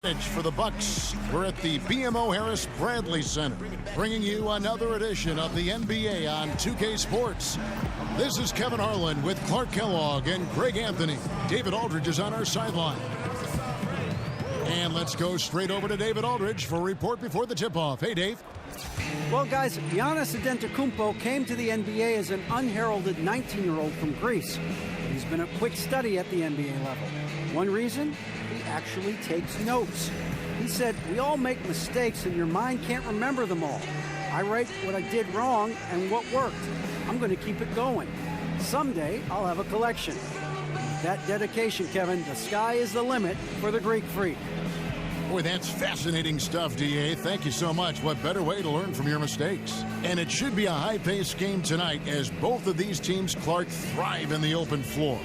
For the Bucks, we're at the BMO Harris Bradley Center, bringing you another edition of the NBA on 2K Sports. This is Kevin Harlan with Clark Kellogg and Greg Anthony. David Aldridge is on our sideline. And let's go straight over to David Aldridge for a report before the tip-off. Hey, Dave. Well, guys, Giannis Antetokounmpo came to the NBA as an unheralded 19-year-old from Greece. He's been a quick study at the NBA level. One reason? He actually takes notes. He said, we all make mistakes and your mind can't remember them all. I write what I did wrong and what worked. I'm going to keep it going. Someday, I'll have a collection. That dedication, Kevin, the sky is the limit for the Greek freak. Boy, that's fascinating stuff, D.A. Thank you so much. What better way to learn from your mistakes? And it should be a high-paced game tonight as both of these teams, Clark, thrive in the open floor.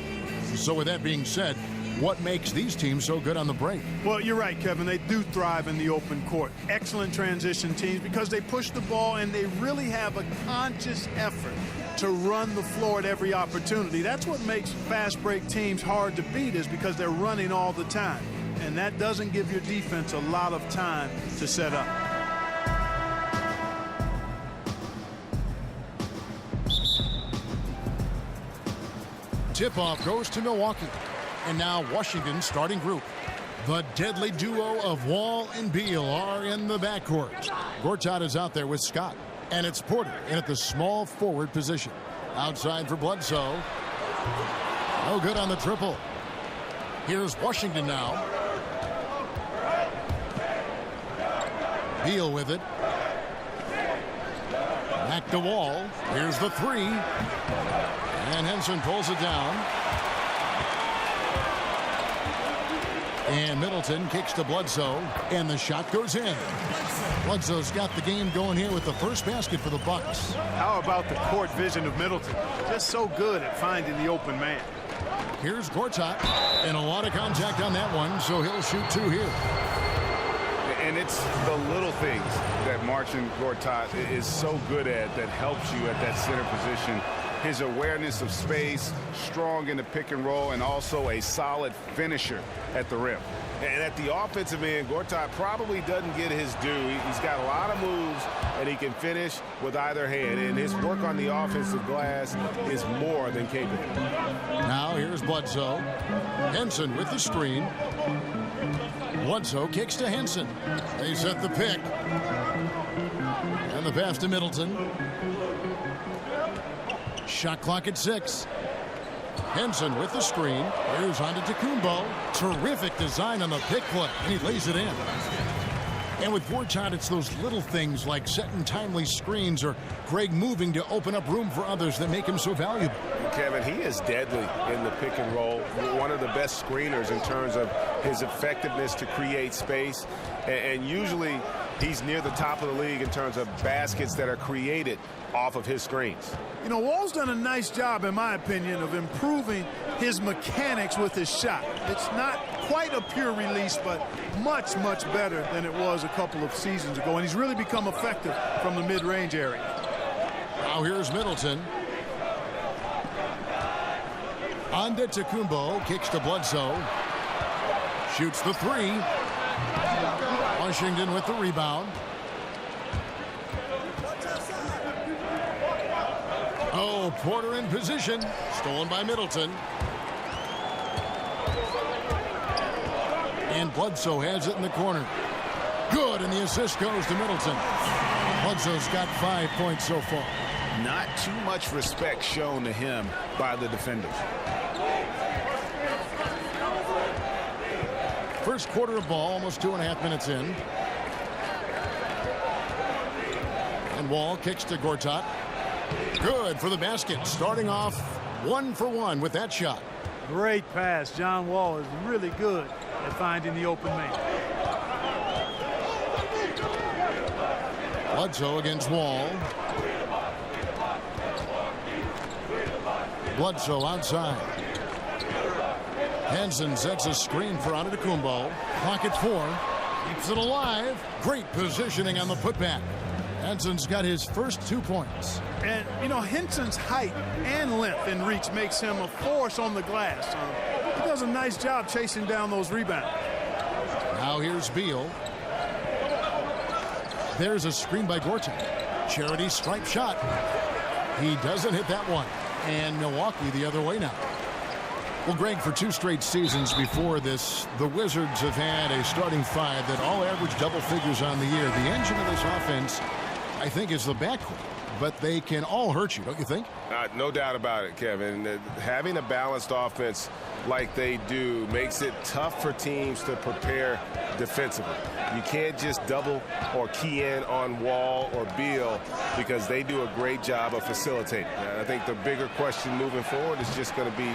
So with that being said, what makes these teams so good on the break? Well, you're right, Kevin. They do thrive in the open court. Excellent transition teams because they push the ball and they really have a conscious effort to run the floor at every opportunity. That's what makes fast break teams hard to beat, is because they're running all the time. And that doesn't give your defense a lot of time to set up. Tip-off goes to Milwaukee. And now Washington's starting group. The deadly duo of Wall and Beal are in the backcourt. Gortat is out there with Scott. And it's Porter in at the small forward position. Outside for Bledsoe. No good on the triple. Here's Washington now. Beal with it. Back to Wall. Here's the three. And Henson pulls it down. And Middleton kicks to Bledsoe, and the shot goes in. Bledsoe's got the game going here with the first basket for the Bucks. How about the court vision of Middleton? Just so good at finding the open man. Here's Gortat, and a lot of contact on that one, so he'll shoot two here. And it's the little things that Marcin Gortat is so good at that helps you at that center position. His awareness of space, strong in the pick and roll, and also a solid finisher at the rim. And at the offensive end, Gortat probably doesn't get his due. He's got a lot of moves, and he can finish with either hand. And his work on the offensive glass is more than capable. Now here's Bledsoe. Henson with the screen. Bledsoe kicks to Henson. They set the pick. And the pass to Middleton. Shot clock at 6. Henson with the screen. Here's on to Antetokounmpo. Terrific design on the pick play. And he lays it in. And with Gortat, it's those little things like setting timely screens or Greg moving to open up room for others that make him so valuable. Kevin, he is deadly in the pick and roll. One of the best screeners in terms of his effectiveness to create space. And usually he's near the top of the league in terms of baskets that are created off of his screens. You know, Wall's done a nice job, in my opinion, of improving his mechanics with his shot. It's not quite a pure release, but much, much better than it was a couple of seasons ago. And he's really become effective from the mid-range area. Now here's Middleton. Antetokounmpo kicks to Bledsoe. Shoots the three. Washington with the rebound. Oh, Porter in position. Stolen by Middleton. And Bledsoe has it in the corner. Good, and the assist goes to Middleton. Bledsoe's got 5 points so far. Not too much respect shown to him by the defenders. First quarter of ball, almost 2.5 minutes in. And Wall kicks to Gortat. Good for the basket. Starting off 1 for 1 with that shot. Great pass. John Wall is really good at finding the open man. Bledsoe against Wall. Bledsoe outside. Henson sets a screen for Antetokounmpo. Clock at 4. Keeps it alive. Great positioning on the putback. Henson's got his first 2 points. And, you know, Henson's height and length and reach makes him a force on the glass. He does a nice job chasing down those rebounds. Now here's Beal. There's a screen by Gortat. Charity stripe shot. He doesn't hit that one. And Milwaukee the other way now. Well, Greg, for 2 straight seasons before this, the Wizards have had a starting 5 that all average double figures on the year. The engine of this offense, I think, is the backcourt. But they can all hurt you, don't you think? No doubt about it, Kevin. Having a balanced offense like they do makes it tough for teams to prepare defensively. You can't just double or key in on Wall or Beal because they do a great job of facilitating. And I think the bigger question moving forward is just going to be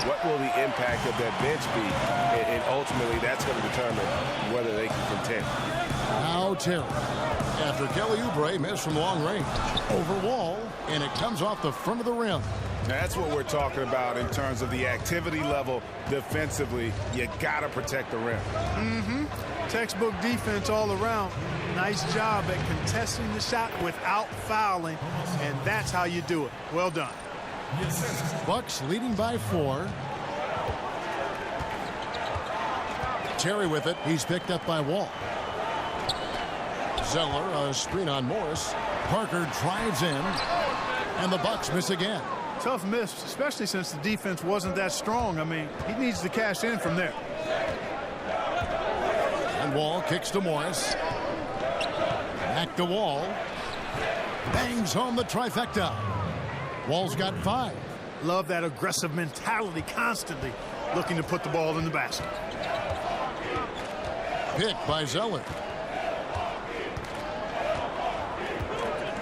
what will the impact of that bench be? And ultimately, that's going to determine whether they can contend. Now Terry. After Kelly Oubre missed from long range. Over Wall, and it comes off the front of the rim. That's what we're talking about in terms of the activity level defensively. You got to protect the rim. Textbook defense all around. Nice job at contesting the shot without fouling, and that's how you do it. Well done. Bucks leading by 4. Terry with it. He's picked up by Wall. Zeller, a screen on Morris. Parker drives in, and the Bucks miss again. Tough miss, especially since the defense wasn't that strong. I mean, he needs to cash in from there. And Wall kicks to Morris. Back to Wall. Bangs home the trifecta. Wall's got 5. Love that aggressive mentality, constantly looking to put the ball in the basket. Pick by Zeller.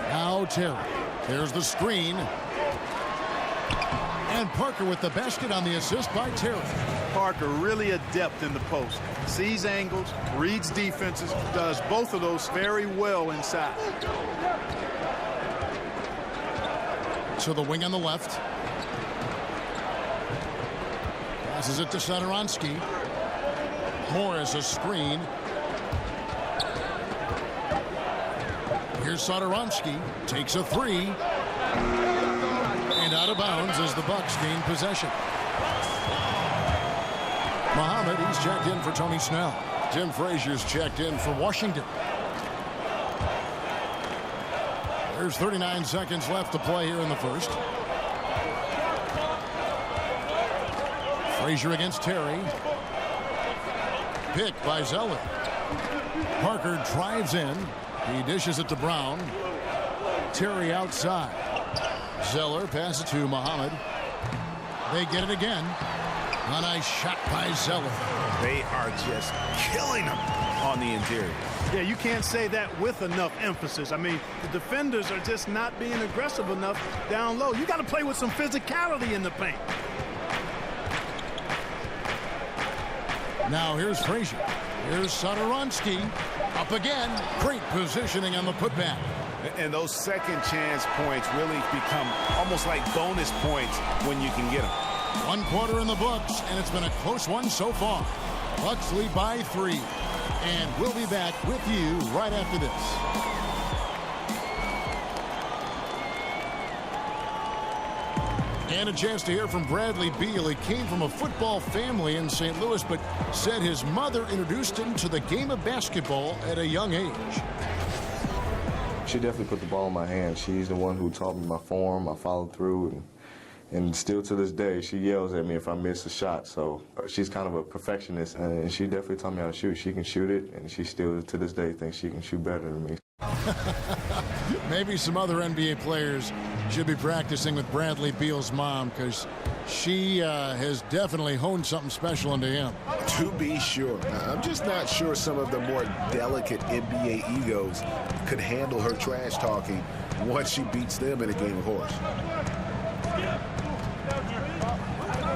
Now Terry. There's the screen. And Parker with the basket on the assist by Terry. Parker really adept in the post. Sees angles, reads defenses, does both of those very well inside. To the wing on the left. Passes it to Satoransky. Morris a screen. Here's Satoransky. Takes a 3. And out of bounds as the Bucks gain possession. Muhammad, he's checked in for Tony Snell. Tim Frazier's checked in for Washington. There's 39 seconds left to play here in the first. Frazier against Terry. Pick by Zeller. Parker drives in. He dishes it to Brown. Terry outside. Zeller passes to Muhammad. They get it again. A nice shot by Zeller. They are just killing them on the interior. Yeah, you can't say that with enough emphasis. I mean, the defenders are just not being aggressive enough down low. You got to play with some physicality in the paint. Now here's Frazier. Here's Satoransky. Up again. Great positioning on the putback. And those second chance points really become almost like bonus points when you can get them. 1 quarter in the books, and it's been a close one so far. Bucks lead by 3. And we'll be back with you right after this. And a chance to hear from Bradley Beal. He came from a football family in St. Louis, but said his mother introduced him to the game of basketball at a young age. She definitely put the ball in my hands. She's the one who taught me my form, my follow through, and still to this day, she yells at me if I miss a shot. So she's kind of a perfectionist, and she definitely taught me how to shoot. She can shoot it, and she still to this day thinks she can shoot better than me. Maybe some other NBA players should be practicing with Bradley Beal's mom, because she has definitely honed something special into him. To be sure. I'm just not sure some of the more delicate NBA egos could handle her trash talking once she beats them in a game of horse.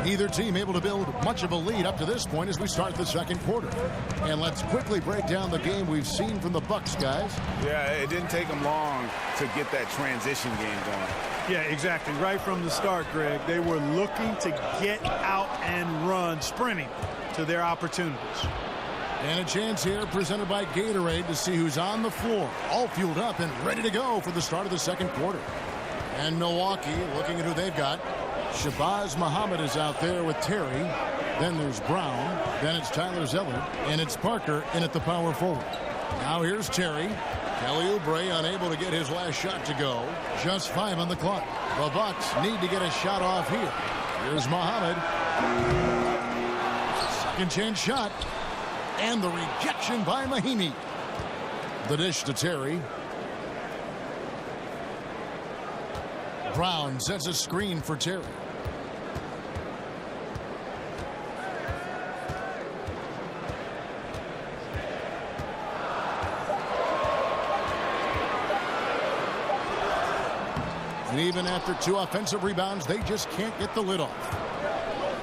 Neither team able to build much of a lead up to this point as we start the second quarter. And let's quickly break down the game we've seen from the Bucks, guys. Yeah, it didn't take them long to get that transition game going. Yeah, exactly. Right from the start, Greg, they were looking to get out and run, sprinting to their opportunities. And a chance here presented by Gatorade to see who's on the floor, all fueled up and ready to go for the start of the second quarter. And Milwaukee looking at who they've got. Shabazz Muhammad is out there with Terry. Then there's Brown. Then it's Tyler Zeller. And it's Parker in at the power forward. Now here's Terry. Kelly Oubre unable to get his last shot to go. Just 5 on the clock. The Bucks need to get a shot off here. Here's Muhammad. Second chance shot. And the rejection by Mahinmi. The dish to Terry. Brown sets a screen for Terry. And even after 2 offensive rebounds, they just can't get the lid off.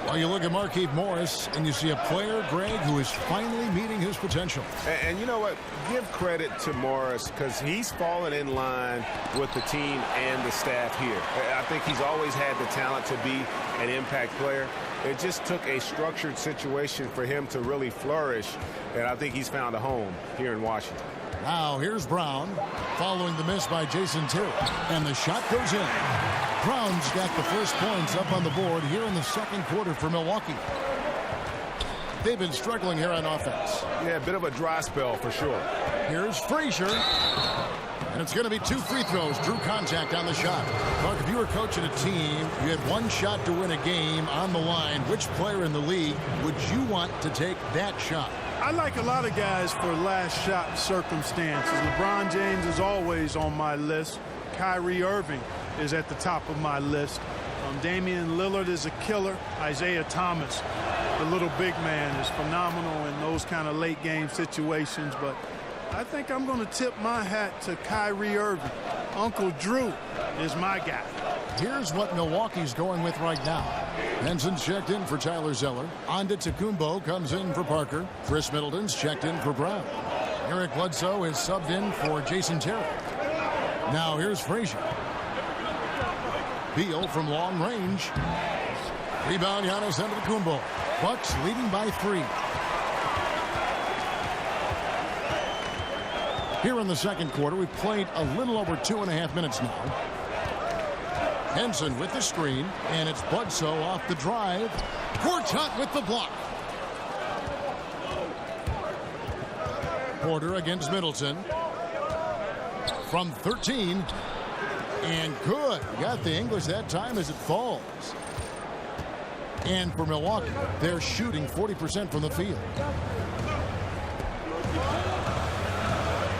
Well, you look at Markieff Morris, and you see a player, Greg, who is finally meeting his potential. And you know what? Give credit to Morris because he's fallen in line with the team and the staff here. I think he's always had the talent to be an impact player. It just took a structured situation for him to really flourish, and I think he's found a home here in Washington. Now here's Brown following the miss by Jason Terry, and the shot goes in. Brown's got the first points up on the board here in the second quarter for Milwaukee. They've been struggling here on offense. Yeah, a bit of a dry spell for sure. Here's Frazier. And it's going to be 2 free throws. Drew contact on the shot. Mark, if you were coaching a team, you had 1 shot to win a game on the line, which player in the league would you want to take that shot? I like a lot of guys for last shot circumstances. LeBron James is always on my list. Kyrie Irving is at the top of my list. Damian Lillard is a killer. Isaiah Thomas, the little big man, is phenomenal in those kind of late game situations. But I think I'm going to tip my hat to Kyrie Irving. Uncle Drew is my guy. Here's what Milwaukee's going with right now. Benson's checked in for Tyler Zeller. Antetokounmpo comes in for Parker. Chris Middleton's checked in for Brown. Eric Bledsoe is subbed in for Jason Terry. Now here's Frazier. Beal from long range. Rebound Giannis Antetokounmpo. Bucks leading by 3. Here in the second quarter, we've played a little over 2.5 minutes now. Henson with the screen, and it's Bledsoe off the drive. Gortat with the block. Porter against Middleton. From 13. And good. Got the English that time as it falls. And for Milwaukee, they're shooting 40% from the field.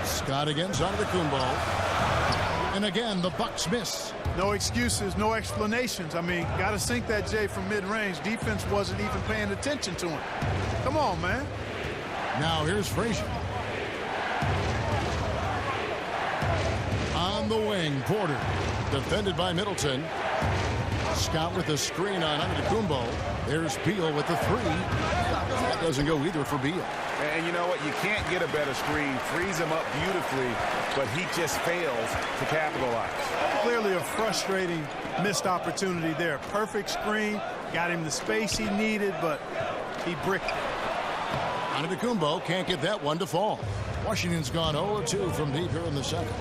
Scott against Antetokounmpo. And again, the Bucks miss. No excuses, no explanations. I mean, got to sink that J from mid-range. Defense wasn't even paying attention to him. Come on, man. Now here's Frazier. On the wing, Porter. Defended by Middleton. Scott with the screen on Antetokounmpo. There's Beal with the 3. That doesn't go either for Beal. And you know what? You can't get a better screen. Frees him up beautifully, but he just fails to capitalize. Clearly a frustrating missed opportunity there. Perfect screen. Got him the space he needed, but he bricked it. Antetokounmpo can't get that one to fall. Washington's gone 0-2 from deep here in the second.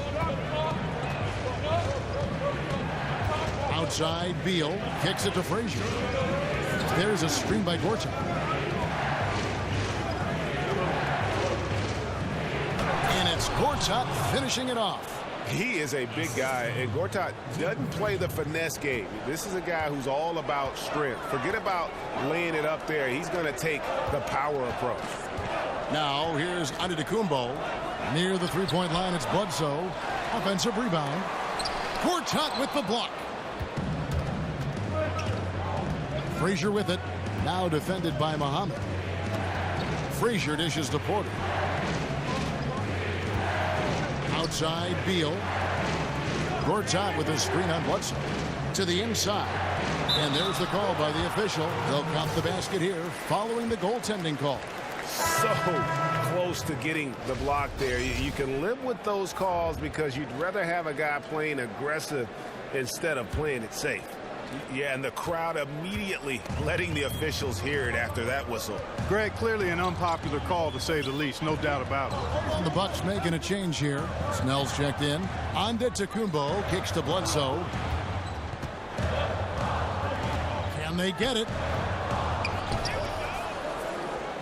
Outside, Beal kicks it to Frazier. There's a screen by Gortat. And it's Gortat finishing it off. He is a big guy, and Gortat doesn't play the finesse game. This is a guy who's all about strength. Forget about laying it up there. He's going to take the power approach. Now here's Antetokounmpo. Near the three-point line, it's Bledsoe. Offensive rebound. Gortat with the block. Frazier with it. Now defended by Muhammad. Frazier dishes to Porter. Outside, Beal. Gortat with a screen on Bledsoe. To the inside. And there's the call by the official. They'll count the basket here following the goaltending call. So close to getting the block there. You can live with those calls because you'd rather have a guy playing aggressive instead of playing it safe. Yeah, and the crowd immediately letting the officials hear it after that whistle. Greg, clearly an unpopular call to say the least, no doubt about it. And the Bucks making a change here. Snell's checked in. Antetokounmpo kicks to Bledsoe. Can they get it?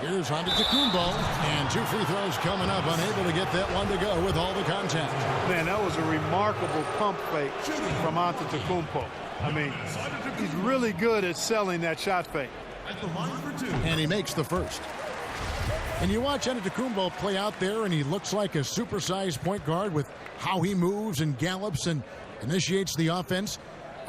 Here's Antetokounmpo, and 2 free throws coming up, unable to get that one to go with all the contact. Man, that was a remarkable pump fake from Antetokounmpo. I mean, he's really good at selling that shot fake. And he makes the first. And you watch Antetokounmpo play out there, and he looks like a supersized point guard with how he moves and gallops and initiates the offense.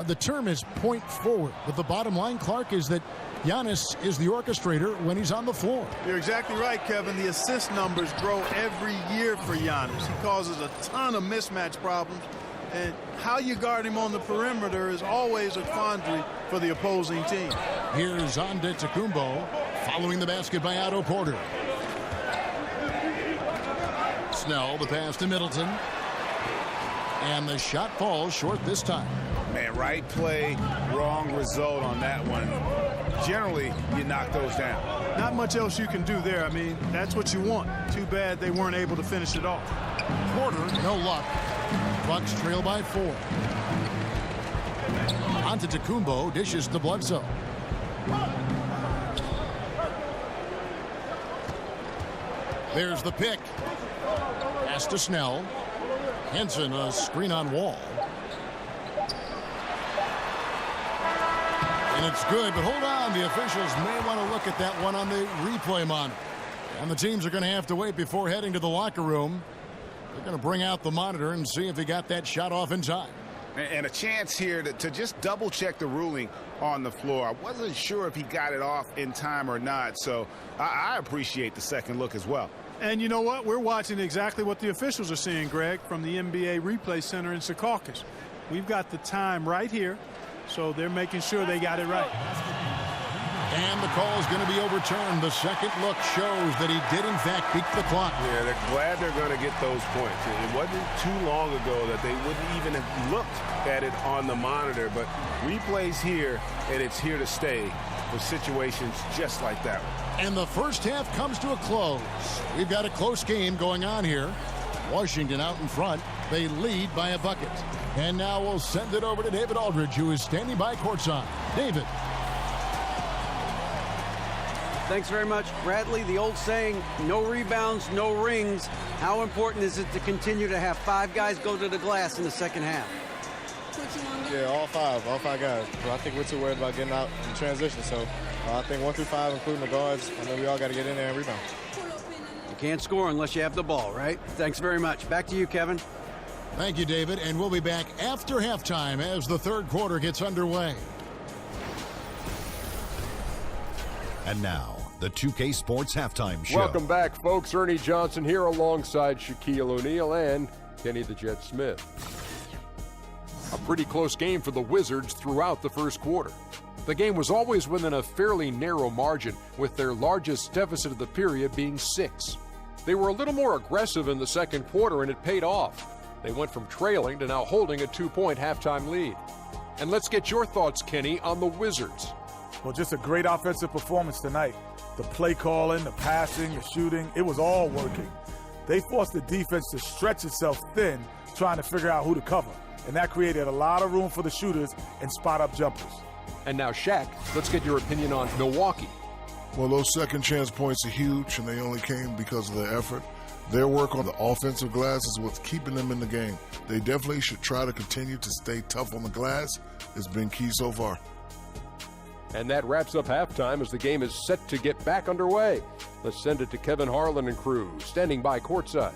The term is point forward, but the bottom line, Clark, is that Giannis is the orchestrator when he's on the floor. You're exactly right, Kevin. The assist numbers grow every year for Giannis. He causes a ton of mismatch problems, and how you guard him on the perimeter is always a quandary for the opposing team. Here's Antetokounmpo following the basket by Otto Porter. Snell, the pass to Middleton. And the shot falls short this time. Man, right play, wrong result on that one. Generally, you knock those down. Not much else you can do there. I mean, that's what you want. Too bad they weren't able to finish it off. Porter, no luck. Bucks trail by 4. Antetokounmpo dishes to Bledsoe. There's the pick. Pass to Snell. Henson, a screen on Wall. And it's good, but hold on. The officials may want to look at that one on the replay monitor. And the teams are going to have to wait before heading to the locker room. They're going to bring out the monitor and see if he got that shot off in time. And a chance here to just double-check the ruling on the floor. I wasn't sure if he got it off in time or not, so I appreciate the second look as well. And you know what? We're watching exactly what the officials are seeing, Greg, from the NBA Replay Center in Secaucus. We've got the time right here, so they're making sure they got it right. And the call is going to be overturned. The second look shows that he did, in fact, beat the clock. Yeah, they're glad they're going to get those points. It wasn't too long ago that they wouldn't even have looked at it on the monitor, but replay's here, and it's here to stay for situations just like that one. And the first half comes to a close. We've got a close game going on here. Washington out in front. They lead by a bucket. And now we'll send it over to David Aldridge, who is standing by courtside. David. Thanks very much, Bradley. The old saying, no rebounds, no rings. How important is it to continue to have 5 guys go to the glass in the second half? Yeah, all five guys. But I think we're too worried about getting out in transition. So I think 1 through 5, including the guards, I know we all got to get in there and rebound. You can't score unless you have the ball, right? Thanks very much. Back to you, Kevin. Thank you, David. And we'll be back after halftime as the third quarter gets underway. And now, the 2K Sports Halftime Show. Welcome back, folks. Ernie Johnson here alongside Shaquille O'Neal and Kenny the Jet Smith. A pretty close game for the Wizards throughout the first quarter. The game was always within a fairly narrow margin, with their largest deficit of the period being 6. They were a little more aggressive in the second quarter, and it paid off. They went from trailing to now holding a 2-point halftime lead. And let's get your thoughts, Kenny, on the Wizards. Well, just a great offensive performance tonight. The play calling, the passing, the shooting, it was all working. They forced the defense to stretch itself thin, trying to figure out who to cover. And that created a lot of room for the shooters and spot-up jumpers. And now, Shaq, let's get your opinion on Milwaukee. Well, those second chance points are huge, and they only came because of their effort. Their work on the offensive glass is what's keeping them in the game. They definitely should try to continue to stay tough on the glass. It's been key so far. And that wraps up halftime as the game is set to get back underway. Let's send it to Kevin Harlan and crew, standing by courtside.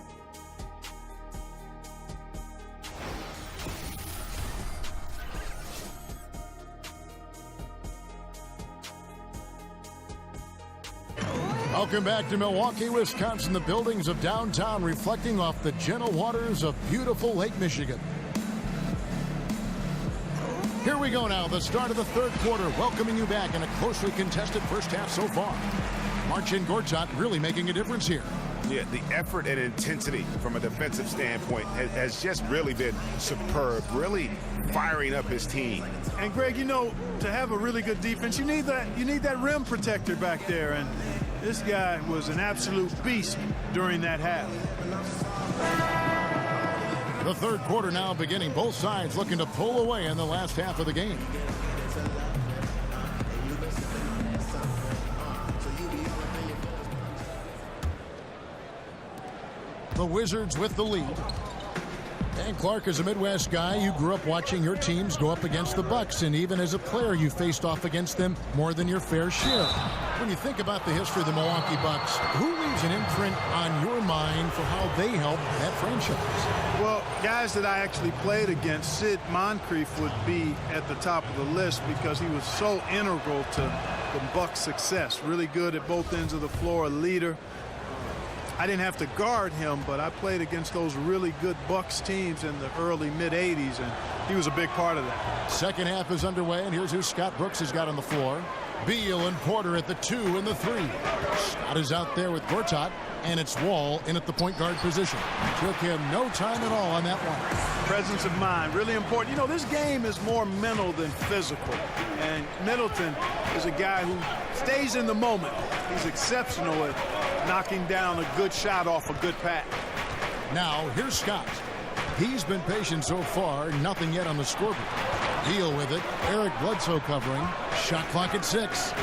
Welcome back to Milwaukee, Wisconsin. The buildings of downtown reflecting off the gentle waters of beautiful Lake Michigan. Here we go now, the start of the third quarter, welcoming you back in a closely contested first half so far. Marcin Gortat really making a difference here. Yeah, the effort and intensity from a defensive standpoint has just really been superb, really firing up his team. And Greg, you know, to have a really good defense, you need that rim protector back there, and this guy was an absolute beast during that half. The third quarter now beginning. Both sides looking to pull away in the last half of the game. The Wizards with the lead. And Clark, as a Midwest guy, you grew up watching your teams go up against the Bucks, and even as a player, you faced off against them more than your fair share. When you think about the history of the Milwaukee Bucks, who leaves an imprint on your mind for how they helped that franchise? Well, guys that I actually played against, Sid Moncrief would be at the top of the list because he was so integral to the Bucks' success. Really good at both ends of the floor, a leader. I didn't have to guard him, but I played against those really good Bucks teams in the early, mid-'80s, and he was a big part of that. Second half is underway, and here's who Scott Brooks has got on the floor. Beal and Porter at the 2 and the 3. Scott is out there with Gortat, and it's Wall in at the point guard position. Took him no time at all on that one. Presence of mind, really important. You know, this game is more mental than physical, and Middleton is a guy who stays in the moment. He's exceptional at knocking down a good shot off a good pass. Now, here's Scott. He's been patient so far, nothing yet on the scoreboard. Beal with it, Eric Bledsoe covering, shot clock at 6.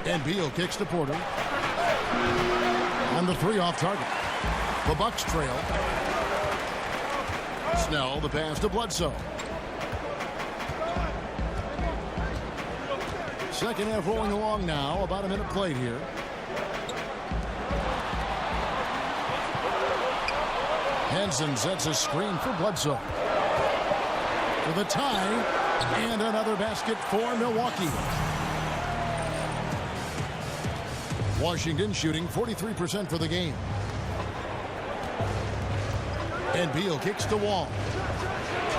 And Beal kicks to Porter. And the 3 off target. The Bucks trail. Snell, the pass to Bledsoe. Second half rolling along now, about a minute played here. Henson sets a screen for Bledsoe. For the tie, and another basket for Milwaukee. Washington shooting 43% for the game. And Beal kicks to Wall.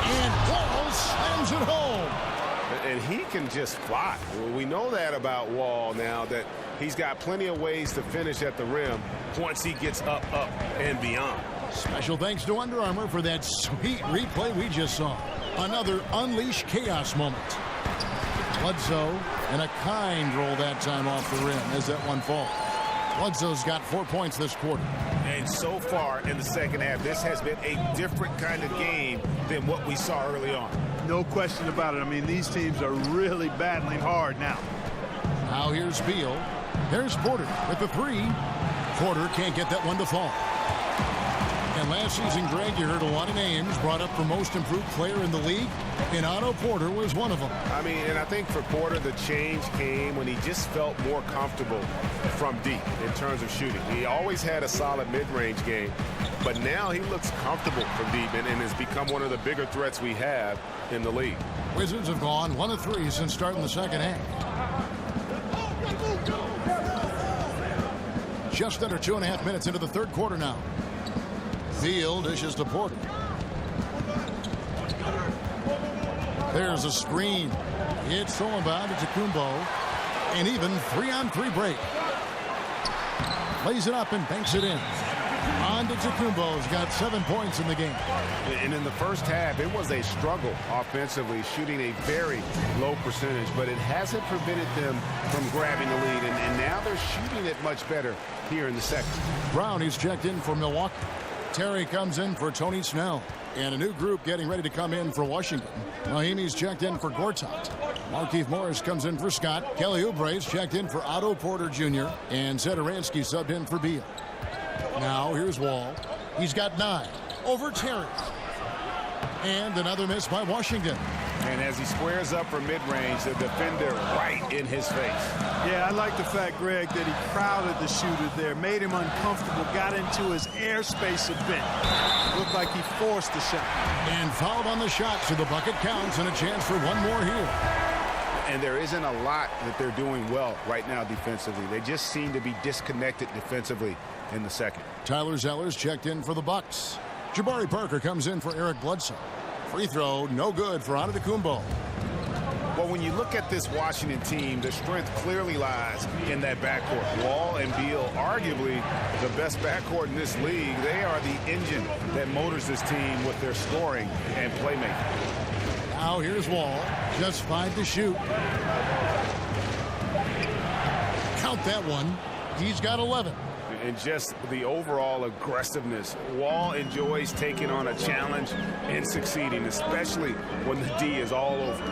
And Wall slams it home. And he can just fly. We know that about Wall now, that he's got plenty of ways to finish at the rim once he gets up, and beyond. Special thanks to Under Armour for that sweet replay we just saw. Another Unleash Chaos moment. Bledsoe, and a kind roll that time off the rim as that one falls. Bledsoe's got 4 points this quarter. And so far in the second half, this has been a different kind of game than what we saw early on. No question about it. I mean, these teams are really battling hard now. Now here's Beal. There's Porter with the 3. Porter can't get that one to fall. And last season, Greg, you heard a lot of names brought up for most improved player in the league, and Otto Porter was one of them. I mean, and I think for Porter, the change came when he just felt more comfortable from deep in terms of shooting. He always had a solid mid-range game, but now he looks comfortable from deep and has become one of the bigger threats we have in the league. Wizards have gone 1 of 3 since starting the second half. Just under 2.5 minutes into the third quarter now. Beal dishes to Porter. There's a screen. It's thrown by to Tacumbo. And even 3-on-3 break. Lays it up and banks it in. On to Tacumbo. He's got 7 points in the game. And in the first half, it was a struggle offensively, shooting a very low percentage, but it hasn't prevented them from grabbing the lead. And now they're shooting it much better here in the second. Brown, he's checked in for Milwaukee. Terry comes in for Tony Snell. And a new group getting ready to come in for Washington. Mahimi's checked in for Gortat. Markieff Morris comes in for Scott. Kelly Oubre's checked in for Otto Porter Jr. And Satoransky subbed in for Beal. Now here's Wall. He's got 9 over Terry. And another miss by Washington. And as he squares up for mid-range, the defender right in his face. Yeah, I like the fact, Greg, that he crowded the shooter there, made him uncomfortable, got into his airspace a bit. Looked like he forced the shot. And fouled on the shot, so the bucket counts and a chance for one more here. And there isn't a lot that they're doing well right now defensively. They just seem to be disconnected defensively in the second. Tyler Zeller's checked in for the Bucks. Jabari Parker comes in for Eric Bledsoe. Free throw, no good for Antetokounmpo. Well, when you look at this Washington team, the strength clearly lies in that backcourt. Wall and Beal, arguably the best backcourt in this league. They are the engine that motors this team with their scoring and playmaking. Now here's Wall, just 5 to shoot. Count that one. He's got 11. And just the overall aggressiveness. Wall enjoys taking on a challenge and succeeding, especially when the D is all over.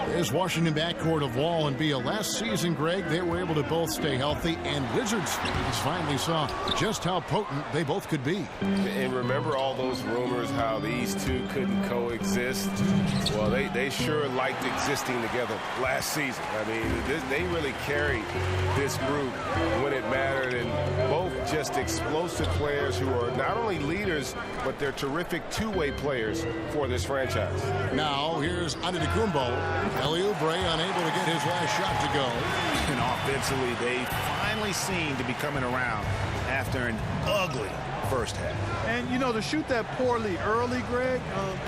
This Washington backcourt of Wall and Beal. Last season, Greg, they were able to both stay healthy, and Wizards fans finally saw just how potent they both could be. And remember all those rumors how these two couldn't coexist? Well, they sure liked existing together last season. I mean, they really carried this group when it mattered, and both just explosive players who are not only leaders, but they're terrific two-way players for this franchise. Now, here's Antetokounmpo. Kelly Oubre unable to get his last shot to go. And offensively, they finally seem to be coming around after an ugly first half. And, you know, to shoot that poorly early, Greg,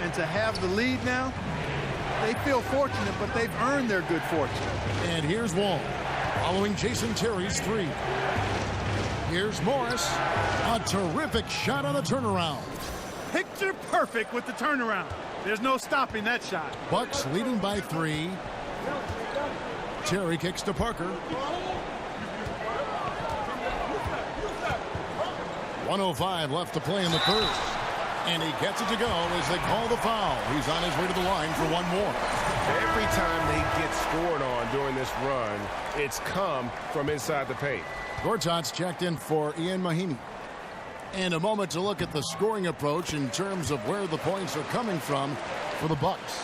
and to have the lead now, they feel fortunate, but they've earned their good fortune. And here's Wall, following Jason Terry's three. Here's Morris. A terrific shot on the turnaround. Picture perfect with the turnaround. There's no stopping that shot. Bucks leading by 3. Terry kicks to Parker. 1:05 left to play in the first. And he gets it to go as they call the foul. He's on his way to the line for one more. Every time they get scored on during this run, it's come from inside the paint. Gortat's checked in for Ian Mahinmi. And a moment to look at the scoring approach in terms of where the points are coming from for the Bucks.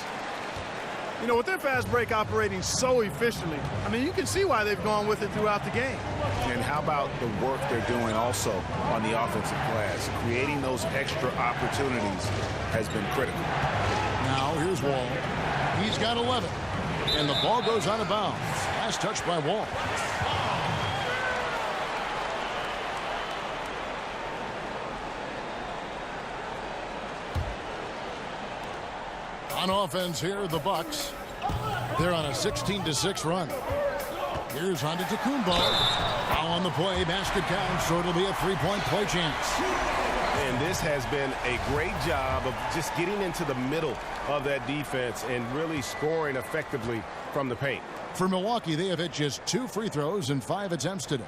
You know, with their fast break operating so efficiently, I mean, you can see why they've gone with it throughout the game. And how about the work they're doing also on the offensive glass? Creating those extra opportunities has been critical. Now, here's Wall. He's got 11. And the ball goes out of bounds. Last touch by Wall. On offense here, the Bucks. They're on a 16-6 run. Here's Antetokounmpo. Foul on the play. Basket counts, so it'll be a three-point play chance. And this has been a great job of just getting into the middle of that defense and really scoring effectively from the paint. For Milwaukee, they have hit just 2 free throws in 5 attempts today.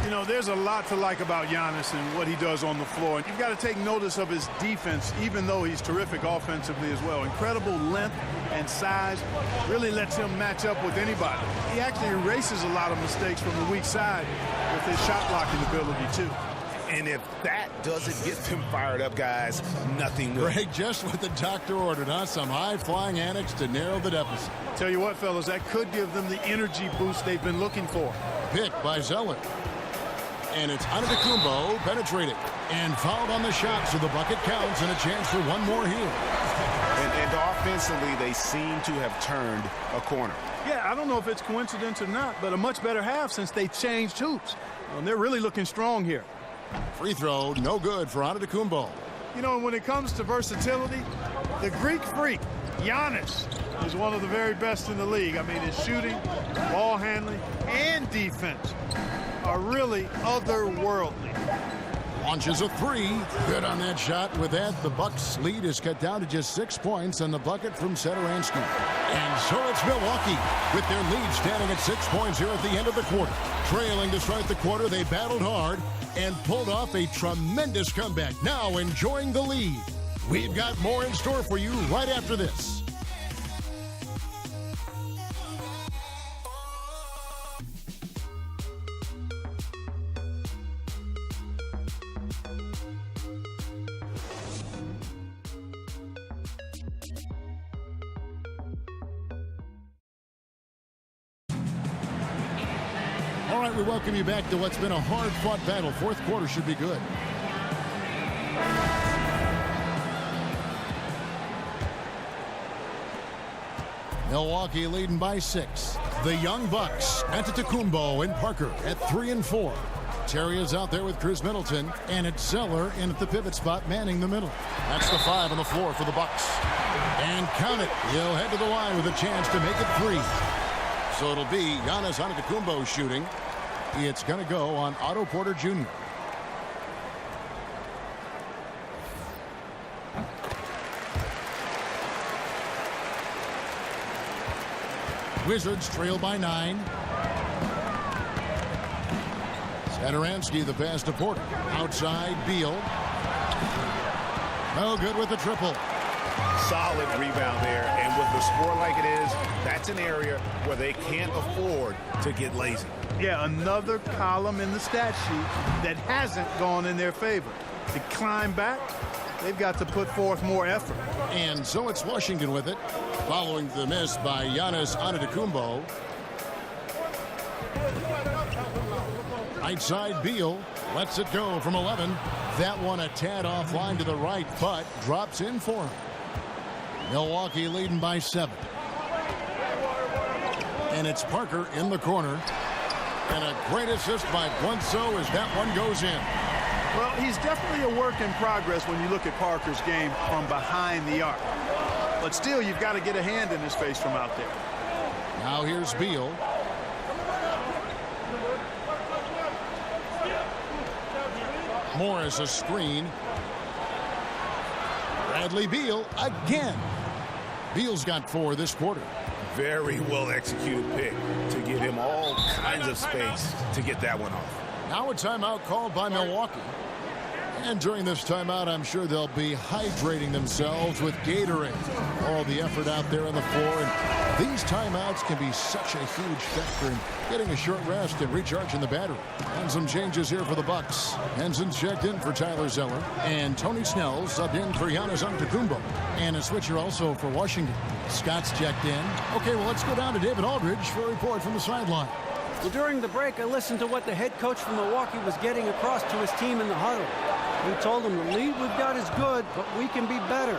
You know, there's a lot to like about Giannis and what he does on the floor. And you've got to take notice of his defense, even though he's terrific offensively as well. Incredible length and size. Really lets him match up with anybody. He actually erases a lot of mistakes from the weak side with his shot blocking ability, too. And if that doesn't get them fired up, guys, nothing will. Greg, just what the doctor ordered, huh? Some high-flying antics to narrow the deficit. Tell you what, fellas, that could give them the energy boost they've been looking for. Pick by Zeller. And it's Antetokounmpo penetrating and fouled on the shot, so the bucket counts and a chance for one more here. And offensively, they seem to have turned a corner. Yeah, I don't know if it's coincidence or not, but a much better half since they changed hoops. They're really looking strong here. Free throw, no good for Antetokounmpo. You know, when it comes to versatility, the Greek freak, Giannis, is one of the very best in the league. I mean, his shooting, ball handling, and defense are really otherworldly. Launches a 3. Good on that shot. With that, the Bucks' lead is cut down to just 6 points on the bucket from Satoransky. And so it's Milwaukee with their lead standing at 6 points here at the end of the quarter. Trailing to start the quarter, they battled hard and pulled off a tremendous comeback. Now enjoying the lead. We've got more in store for you right after this. All right, we welcome you back to what's been a hard-fought battle. Fourth quarter should be good. Milwaukee leading by 6. The young Bucks, Antetokounmpo and Parker at 3 and 4. Terry is out there with Chris Middleton, and it's Zeller in at the pivot spot, manning the middle. That's the 5 on the floor for the Bucks. And count it. He'll head to the line with a chance to make it 3. So it'll be Giannis Antetokounmpo shooting. It's going to go on Otto Porter Jr. Wizards trail by 9. Satoransky the pass to Porter. Outside, Beal. No good with the triple. Solid rebound there, and with the score like it is, that's an area where they can't afford to get lazy. Yeah, another column in the stat sheet that hasn't gone in their favor. To climb back, they've got to put forth more effort. And so it's Washington with it, following the miss by Giannis Antetokounmpo. Right side, Beal lets it go from 11. That one a tad offline to the right, but drops in for him. Milwaukee leading by 7. And it's Parker in the corner. And a great assist by Bledsoe as that one goes in. Well, he's definitely a work in progress when you look at Parker's game from behind the arc. But still, you've got to get a hand in his face from out there. Now here's Beal. Morris a screen. Bradley Beal again. Beal's got 4 this quarter. Very well executed pick to give him all kinds of space to get that one off. Now a timeout called by Milwaukee. And during this timeout, I'm sure they'll be hydrating themselves with Gatorade. All the effort out there on the floor. And these timeouts can be such a huge factor in getting a short rest and recharging the battery. And some changes here for the Bucks. Henson's checked in for Tyler Zeller. And Tony Snell subbed in for Giannis Antetokounmpo. And a switcher also for Washington. Scott's checked in. Okay, well, let's go down to David Aldridge for a report from the sideline. Well, during the break, I listened to what the head coach from Milwaukee was getting across to his team in the huddle. He told them the lead we've got is good, but we can be better.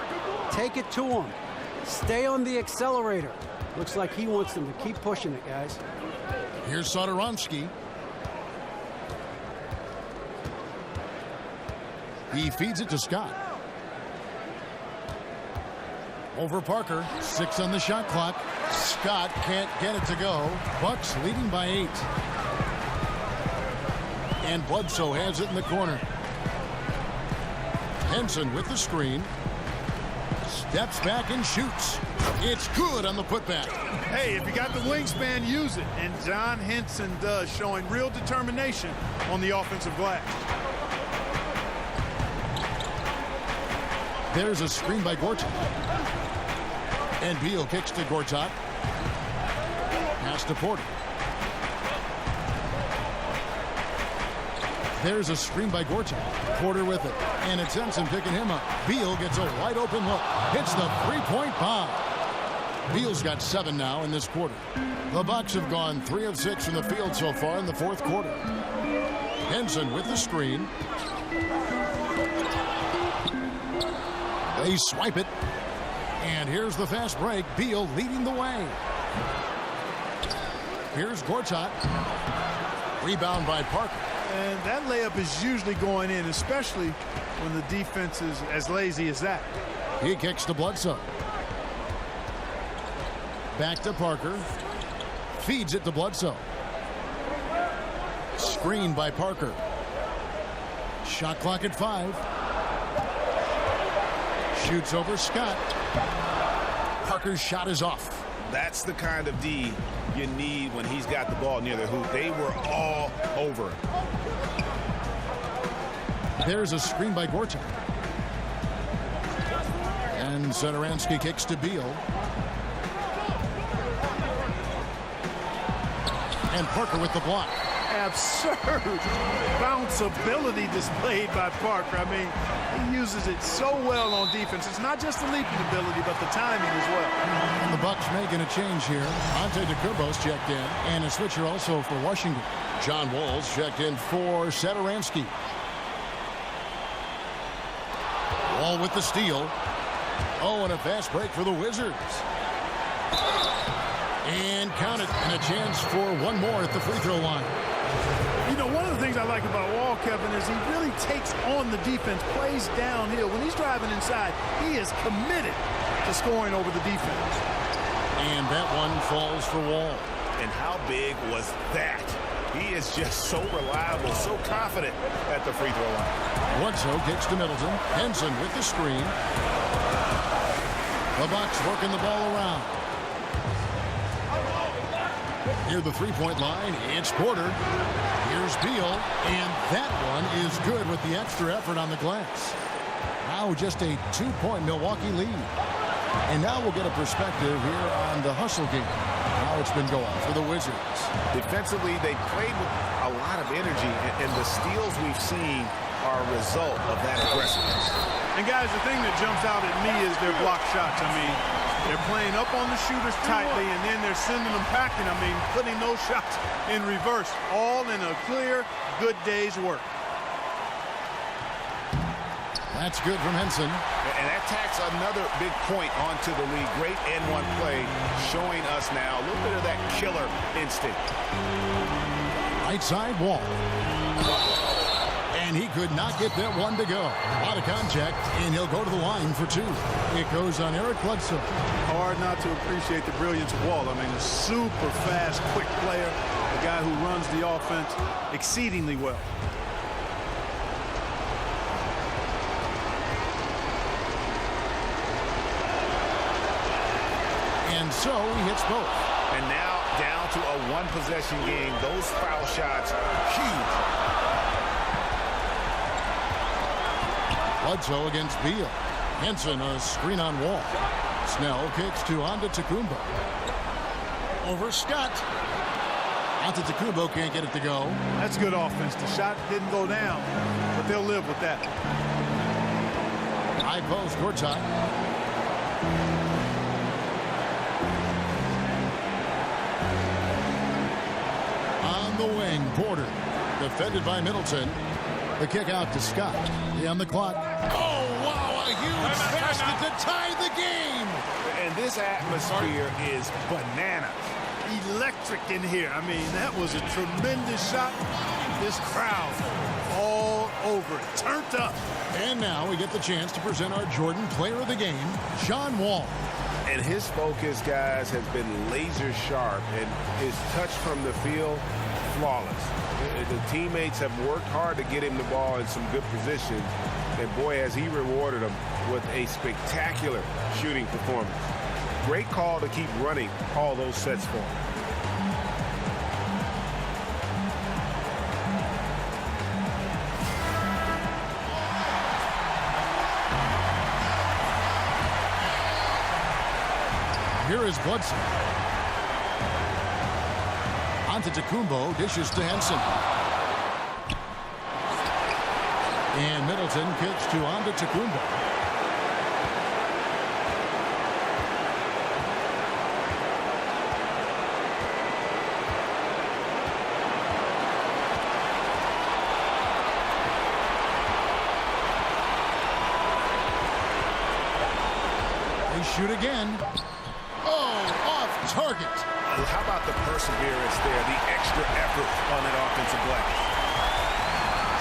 Take it to them. Stay on the accelerator. Looks like he wants them to keep pushing it, guys. Here's Satoransky. He feeds it to Scott. Over Parker. 6 on the shot clock. Scott can't get it to go. Bucks leading by 8. And Bledsoe has it in the corner. Henson with the screen. Steps back and shoots. It's good on the putback. Hey, if you got the wingspan, use it. And John Henson does, showing real determination on the offensive glass. There's a screen by Gortat. And Beal kicks to Gortat. Pass to Porter. There's a screen by Gortat. Porter with it. And it's Henson picking him up. Beal gets a wide open look. Hits the three-point bomb. Beal's got 7 now in this quarter. The Bucks have gone 3 of 6 from the field so far in the 4th quarter. Henson with the screen. They swipe it. And here's the fast break. Beal leading the way. Here's Gortat. Rebound by Parker. And that layup is usually going in, especially when the defense is as lazy as that. He kicks to Bledsoe. Back to Parker. Feeds it to Bledsoe. Screen by Parker. Shot clock at 5. Shoots over Scott. Parker's shot is off. That's the kind of D you need when he's got the ball near the hoop. They were all over him. There's a screen by Gortat. And Satoransky kicks to Beal. And Parker with the block. Absurd bounceability displayed by Parker. I mean, he uses it so well on defense. It's not just the leaping ability, but the timing as well. And the Bucks making a change here. Antetokounmpo's checked in. And a switcher also for Washington. John Wall's checked in for Satoransky. Wall with the steal. Oh, and a fast break for the Wizards. And count it. And a chance for one more at the free throw line. You know, one of the things I like about Wall, Kevin, is he really takes on the defense, plays downhill. When he's driving inside, he is committed to scoring over the defense. And that one falls for Wall. And how big was that? He is just so reliable, so confident at the free throw line. Bledsoe kicks to Middleton. Henson with the screen. The Bucks working the ball around. Near the three-point line, it's Porter. Here's Beal, and that one is good with the extra effort on the glass. Now just a 2-point Milwaukee lead. And now we'll get a perspective here on the hustle game. How it's been going for the Wizards. Defensively, they played with a lot of energy, and the steals we've seen are a result of that aggressiveness. And guys, the thing that jumps out at me is their block shots. I mean, they're playing up on the shooters tightly, and then they're sending them packing. I mean, putting those shots in reverse, all in a clear, good day's work. That's good from Henson. And that tacks another big point onto the league. Great N1 play, showing us now a little bit of that killer instinct. Right side Wall. And he could not get that one to go. A lot of contact, and he'll go to the line for 2. It goes on Eric Bledsoe. Hard not to appreciate the brilliance of Wall. I mean, a super fast, quick player, a guy who runs the offense exceedingly well. And so he hits both. And now down to a one-possession game. Those foul shots, huge. Bledsoe against Beal. Henson a screen on Wall. Snell kicks to Antetokounmpo. Over Scott. Antetokounmpo can't get it to go. That's good offense. The shot didn't go down, but they'll live with that. High post courtside. On the wing, Porter. Defended by Middleton. The kick out to Scott. On the clock. Oh, wow, a huge basket to tie the game. And this atmosphere is bananas. Electric in here. I mean, that was a tremendous shot. This crowd all over it, turned up. And now we get the chance to present our Jordan Player of the Game, John Wall. And his focus, guys, has been laser sharp, and his touch from the field, flawless. The teammates have worked hard to get him the ball in some good positions, and boy, has he rewarded them with a spectacular shooting performance. Great call to keep running all those sets for him. Here is Bledsoe. Antetokounmpo dishes to Henson. And Middleton kicks to Antetokounmpo. They shoot again. Target. How about the perseverance there, the extra effort on that offensive glass?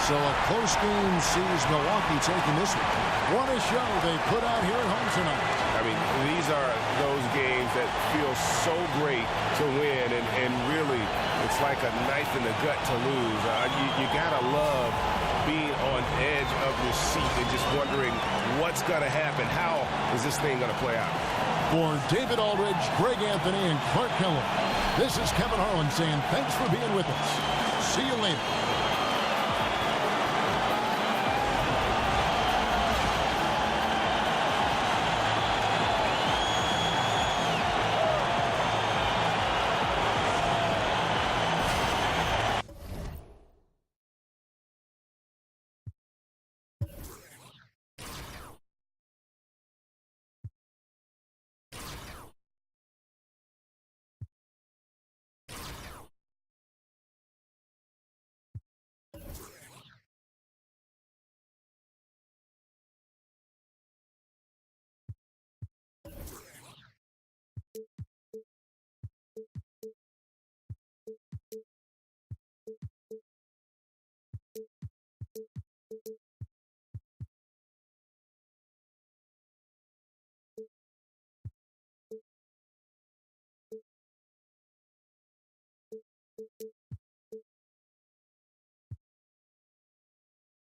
So a close game sees Milwaukee taking this one. What a show they put out here at home tonight. I mean, these are those games that feel so great to win, and really, it's like a knife in the gut to lose. You gotta love being on edge of your seat and just wondering what's gonna happen. How is this thing gonna play out? For David Aldridge, Greg Anthony, and Clark Kellogg, this is Kevin Harlan saying thanks for being with us. See you later.